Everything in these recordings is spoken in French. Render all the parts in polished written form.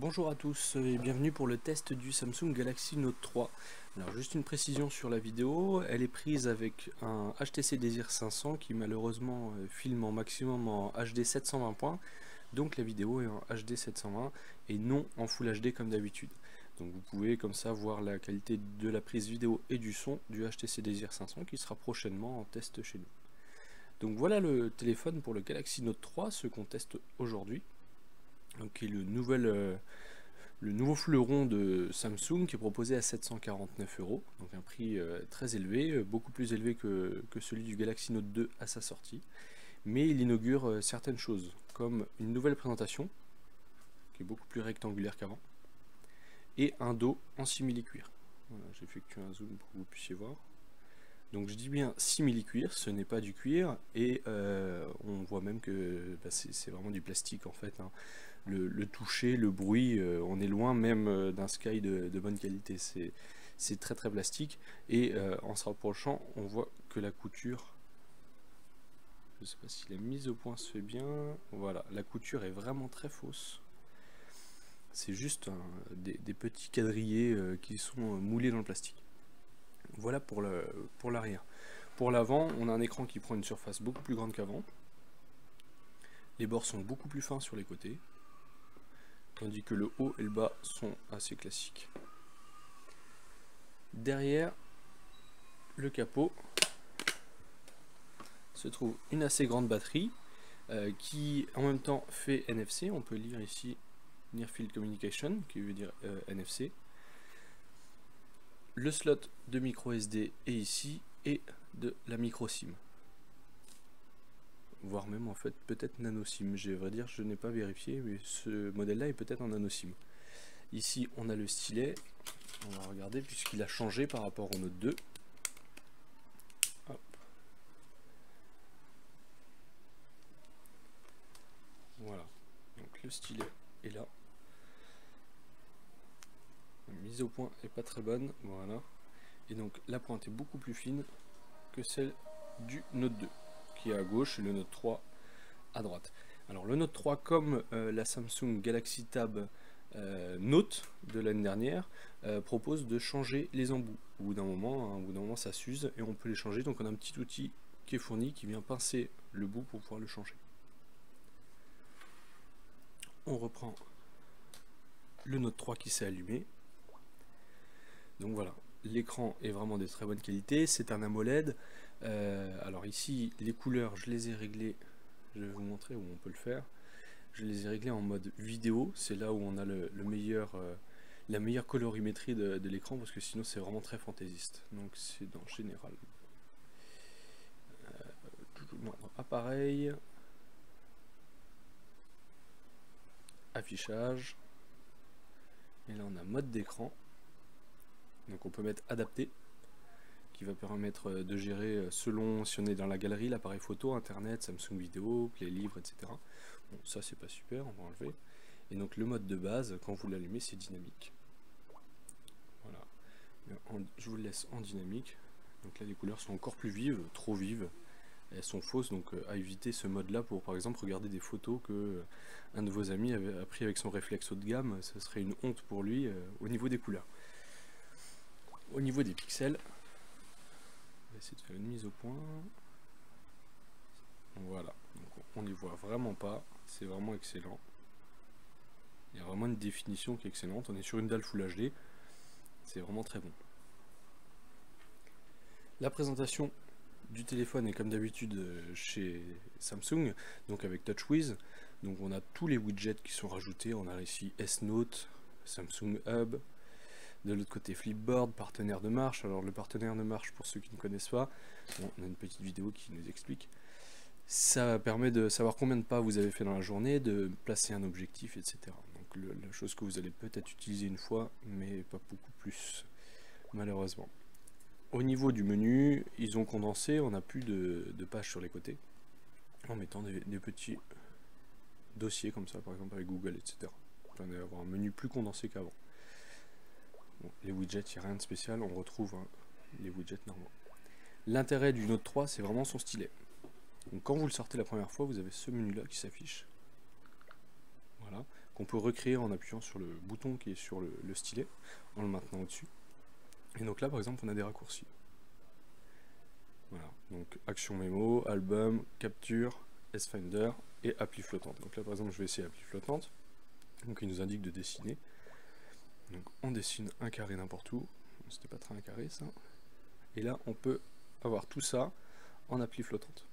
Bonjour à tous et bienvenue pour le test du Samsung Galaxy Note 3. Alors juste une précision sur la vidéo, elle est prise avec un HTC Desire 500 qui malheureusement filme en maximum en HD 720 points, donc la vidéo est en HD 720 et non en Full HD comme d'habitude. Donc vous pouvez comme ça voir la qualité de la prise vidéo et du son du HTC Desire 500 qui sera prochainement en test chez nous. Donc voilà le téléphone pour le Galaxy Note 3, ce qu'on teste aujourd'hui. Donc qui est le nouveau fleuron de Samsung qui est proposé à 749 €, donc un prix très élevé, beaucoup plus élevé que celui du Galaxy Note 2 à sa sortie. Mais il inaugure certaines choses, comme une nouvelle présentation, qui est beaucoup plus rectangulaire qu'avant, et un dos en simili-cuir. Voilà, j'effectue un zoom pour que vous puissiez voir. Donc je dis bien simili-cuir, ce n'est pas du cuir, et on voit même que c'est vraiment du plastique en fait, hein. Le toucher, le bruit, on est loin même d'un Sky de bonne qualité, c'est très très plastique, et en se rapprochant on voit que la couture, je ne sais pas si la mise au point se fait bien, voilà, la couture est vraiment très fausse. C'est juste des petits quadrillés qui sont moulés dans le plastique. Voilà pour l'arrière. Pour l'avant, on a un écran qui prend une surface beaucoup plus grande qu'avant. Les bords sont beaucoup plus fins sur les côtés, tandis que le haut et le bas sont assez classiques. Derrière le capot se trouve une assez grande batterie qui en même temps fait NFC. On peut lire ici Near Field Communication, qui veut dire NFC. Le slot de micro SD est ici, et de la micro SIM, voire même en fait peut-être nano SIM. J'ai vrai dire, je n'ai pas vérifié, mais ce modèle là est peut-être en nano SIM. Ici on a le stylet, on va regarder puisqu'il a changé par rapport au Note 2. Hop. Voilà, donc le stylet est là. La mise au point est pas très bonne, voilà. Et donc la pointe est beaucoup plus fine que celle du Note 2, qui est à gauche, et le Note 3 à droite. Alors le Note 3, comme la Samsung Galaxy Tab Note de l'année dernière, propose de changer les embouts. Au bout d'un moment, ça s'use et on peut les changer. Donc on a un petit outil qui est fourni qui vient pincer le bout pour pouvoir le changer. On reprend le Note 3 qui s'est allumé. Donc voilà, l'écran est vraiment de très bonne qualité, c'est un AMOLED. Alors ici, les couleurs, je les ai réglées, je vais vous montrer où on peut le faire. Je les ai réglées en mode vidéo, c'est là où on a la meilleure colorimétrie de l'écran, parce que sinon c'est vraiment très fantaisiste. Donc c'est dans général. Appareil, affichage, et là on a mode d'écran. Donc on peut mettre adapté, qui va permettre de gérer selon si on est dans la galerie, l'appareil photo, internet, Samsung vidéo, les livres, etc. Bon, ça c'est pas super, on va enlever. Et donc le mode de base, quand vous l'allumez, c'est dynamique. Voilà. Je vous le laisse en dynamique. Donc là les couleurs sont encore plus vives, trop vives. Elles sont fausses, donc à éviter ce mode là pour par exemple regarder des photos que un de vos amis a pris avec son réflexe haut de gamme. Ce serait une honte pour lui au niveau des couleurs. Au niveau des pixels, on va essayer de faire une mise au point. Voilà, donc on les voit vraiment pas, c'est vraiment excellent. Il y a vraiment une définition qui est excellente, on est sur une dalle Full HD, c'est vraiment très bon. La présentation du téléphone est comme d'habitude chez Samsung, donc avec TouchWiz. Donc on a tous les widgets qui sont rajoutés, on a ici S-Note, Samsung Hub. De l'autre côté Flipboard, partenaire de marche. Alors le partenaire de marche, pour ceux qui ne connaissent pas, bon, on a une petite vidéo qui nous explique. Ça permet de savoir combien de pas vous avez fait dans la journée, de placer un objectif, etc. Donc la chose que vous allez peut-être utiliser une fois, mais pas beaucoup plus, malheureusement. Au niveau du menu, ils ont condensé, on n'a plus de pages sur les côtés, en mettant des petits dossiers comme ça, par exemple avec Google, etc. Ça permet d'avoir un menu plus condensé qu'avant. Bon, les widgets, il n'y a rien de spécial, on retrouve les widgets normaux. L'intérêt du Note 3, c'est vraiment son stylet. Donc quand vous le sortez la première fois, vous avez ce menu là qui s'affiche. Voilà. qu'on peut recréer en appuyant sur le bouton qui est sur le stylet, en le maintenant au-dessus. Et donc là par exemple on a des raccourcis. Voilà, donc action mémo, album, capture, S-Finder et appli flottante. Donc là par exemple je vais essayer appli flottante, donc il nous indique de dessiner. Donc on dessine un carré n'importe où, c'était pas très un carré ça, et là on peut avoir tout ça en appli flottante.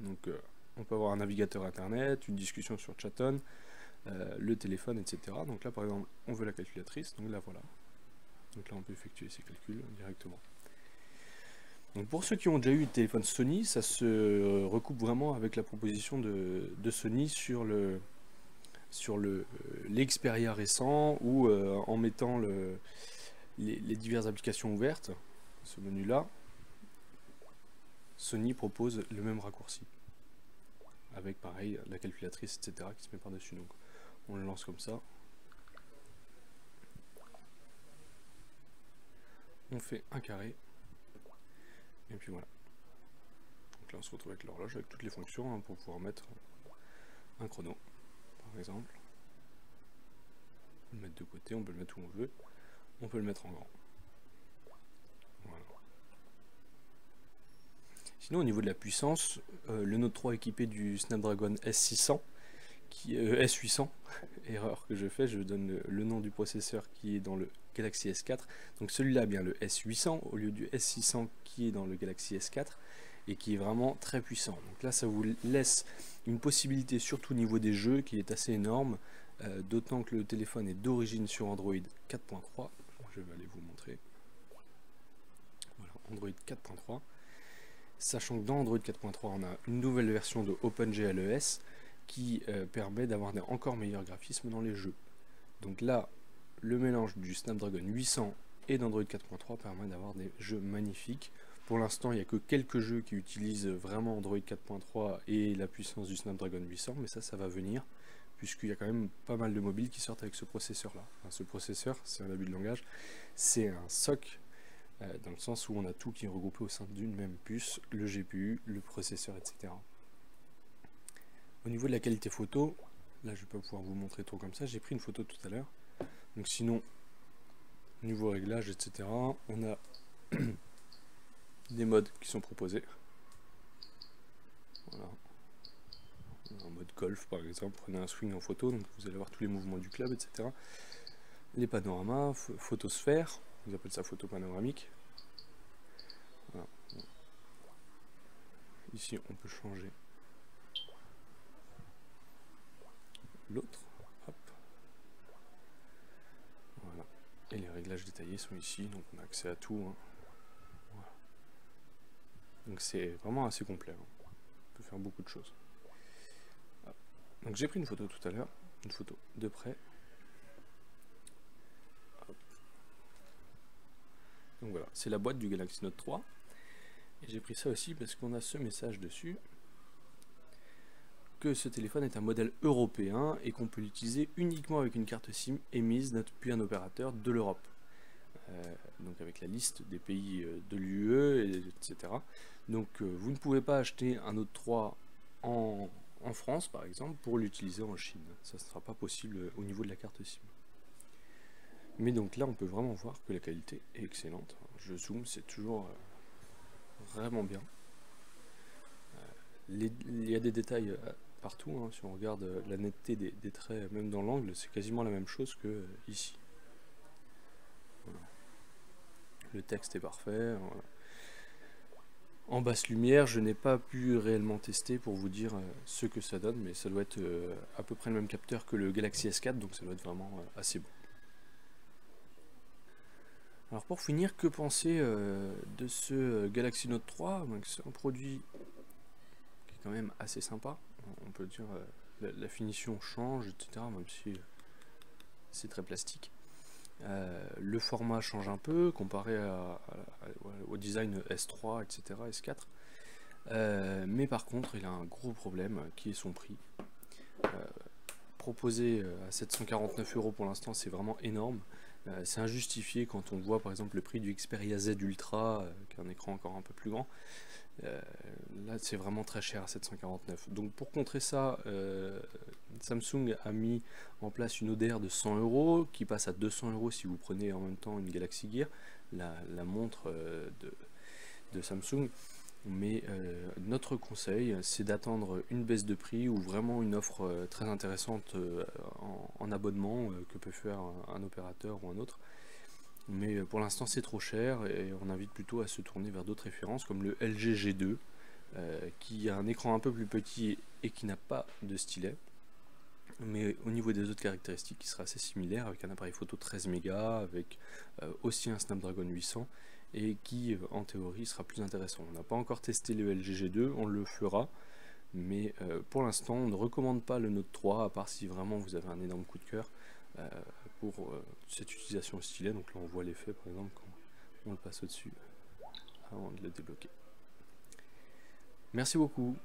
Donc on peut avoir un navigateur internet, une discussion sur Chaton, le téléphone, etc. Donc là par exemple on veut la calculatrice, donc là voilà. Donc là on peut effectuer ces calculs directement. Donc pour ceux qui ont déjà eu le téléphone Sony, ça se recoupe vraiment avec la proposition de Sony sur l'Xperia récent, où en mettant les diverses applications ouvertes, ce menu là, Sony propose le même raccourci, avec pareil la calculatrice, etc. qui se met par dessus. Donc on le lance comme ça, on fait un carré, et puis voilà. Donc là on se retrouve avec l'horloge, avec toutes les fonctions, hein, pour pouvoir mettre un chrono par exemple. On peut le mettre de côté, on peut le mettre où on veut, on peut le mettre en grand. Voilà. Sinon au niveau de la puissance, le Note 3 est équipé du Snapdragon S600, S800, erreur que je fais, je donne le nom du processeur qui est dans le Galaxy S4, donc celui-là a bien le S800 au lieu du S600 qui est dans le Galaxy S4 et qui est vraiment très puissant. Donc là ça vous laisse une possibilité surtout au niveau des jeux qui est assez énorme, d'autant que le téléphone est d'origine sur Android 4.3, je vais aller vous montrer, voilà, Android 4.3, sachant que dans Android 4.3 on a une nouvelle version de OpenGLES qui permet d'avoir des encore meilleurs graphismes dans les jeux. Donc là, le mélange du Snapdragon 800 et d'Android 4.3 permet d'avoir des jeux magnifiques. Pour l'instant, il n'y a que quelques jeux qui utilisent vraiment Android 4.3 et la puissance du Snapdragon 800, mais ça va venir, puisqu'il y a quand même pas mal de mobiles qui sortent avec ce processeur-là. Enfin, ce processeur, c'est un abus de langage, c'est un SoC, dans le sens où on a tout qui est regroupé au sein d'une même puce, le GPU, le processeur, etc. Au niveau de la qualité photo, là je vais pas pouvoir vous montrer trop comme ça, j'ai pris une photo tout à l'heure. Donc sinon, niveau réglage, etc., on a des modes qui sont proposés. Voilà. En mode golf par exemple, prenez un swing en photo, donc vous allez voir tous les mouvements du club, etc. Les panoramas, photosphère, on appelle ça photo panoramique. Voilà. Ici on peut changer l'autre, hop, voilà, et les réglages détaillés sont ici, donc on a accès à tout, hein. Voilà. Donc c'est vraiment assez complet, hein. On peut faire beaucoup de choses. Hop. Donc j'ai pris une photo tout à l'heure, une photo de près. Hop. Donc voilà, c'est la boîte du Galaxy Note 3, et j'ai pris ça aussi parce qu'on a ce message dessus, que ce téléphone est un modèle européen et qu'on peut l'utiliser uniquement avec une carte SIM émise depuis un opérateur de l'Europe. Donc avec la liste des pays de l'UE, etc. Donc vous ne pouvez pas acheter un Note 3 en France par exemple pour l'utiliser en Chine. Ça ne sera pas possible au niveau de la carte SIM. Mais donc là on peut vraiment voir que la qualité est excellente. Je zoome, c'est toujours vraiment bien. Il y a des détails partout, hein. Si on regarde la netteté des traits, même dans l'angle, c'est quasiment la même chose que ici. Voilà. Le texte est parfait. Voilà. En basse lumière, je n'ai pas pu réellement tester pour vous dire ce que ça donne, mais ça doit être à peu près le même capteur que le Galaxy S4, donc ça doit être vraiment assez bon. Alors pour finir, que penser de ce Galaxy Note 3? C'est un produit qui est quand même assez sympa. On peut dire la finition change, etc., même si c'est très plastique. Le format change un peu comparé au design S3, etc., S4. Mais par contre, il a un gros problème qui est son prix. Proposé à 749 € pour l'instant, c'est vraiment énorme. C'est injustifié quand on voit par exemple le prix du Xperia Z Ultra, qui est un écran encore un peu plus grand. Là c'est vraiment très cher à 749. Donc pour contrer ça, Samsung a mis en place une ODR de 100 € qui passe à 200 € si vous prenez en même temps une Galaxy Gear, la montre de Samsung. Mais notre conseil, c'est d'attendre une baisse de prix ou vraiment une offre très intéressante en abonnement que peut faire un opérateur ou un autre. Mais pour l'instant c'est trop cher et on invite plutôt à se tourner vers d'autres références comme le LG G2 qui a un écran un peu plus petit et qui n'a pas de stylet. Mais au niveau des autres caractéristiques, il sera assez similaire avec un appareil photo 13 mégas, avec aussi un Snapdragon 800 et qui en théorie sera plus intéressant. On n'a pas encore testé le LG G2, on le fera, mais pour l'instant on ne recommande pas le Note 3 à part si vraiment vous avez un énorme coup de cœur pour cette utilisation au stylet. Donc là on voit l'effet par exemple quand on le passe au-dessus avant de le débloquer. Merci beaucoup.